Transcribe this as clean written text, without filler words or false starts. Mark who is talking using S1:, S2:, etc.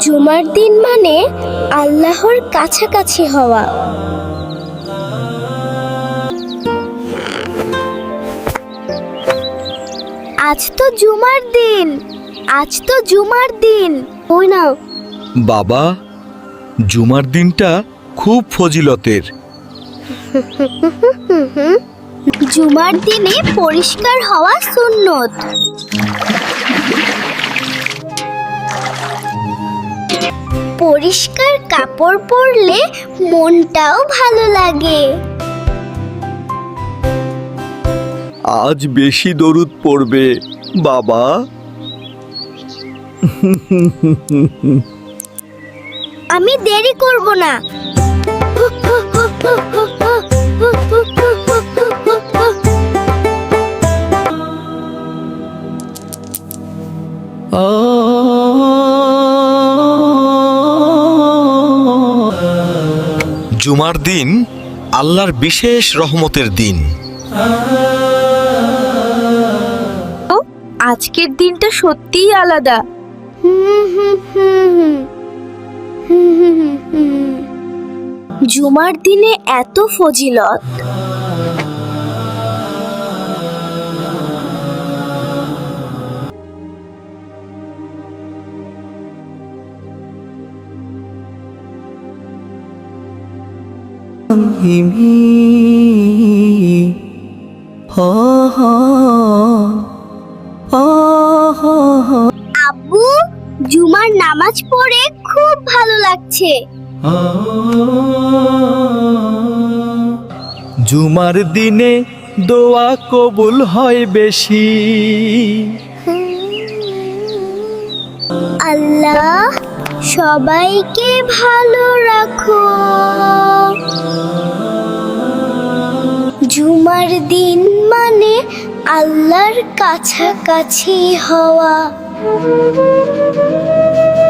S1: জুমার দিন মানে আল্লাহর কাছাকাছি হওয়া। আজ তো জুমার দিন, আজ তো জুমার দিন। ওই না
S2: বাবা, জুমার দিনটা খুব ফজিলতের।
S1: জুমার দিনে পরিষ্কার হওয়া সুন্নত। পরিষ্কার কাপড় পরলে মনটাও ভালো লাগে।
S2: আজ বেশি দরুদ পড়বে বাবা।
S1: আমি দেরি করব না।
S2: জুমার দিন আল্লাহর বিশেষ রহমতের দিন।
S3: আজকের দিনটা সত্যিই আলাদা।
S1: জুমার দিনে এত ফজিলত। আব্বু, জুমার নামাজ পড়ে খুব ভালো লাগছে।
S2: জুমার দিনে দোয়া কবুল হয় বেশি।
S1: আল্লাহ সবাইকে ভালো রাখো। জুমার দিন মানে আল্লাহর কাছাকাছি হওয়া।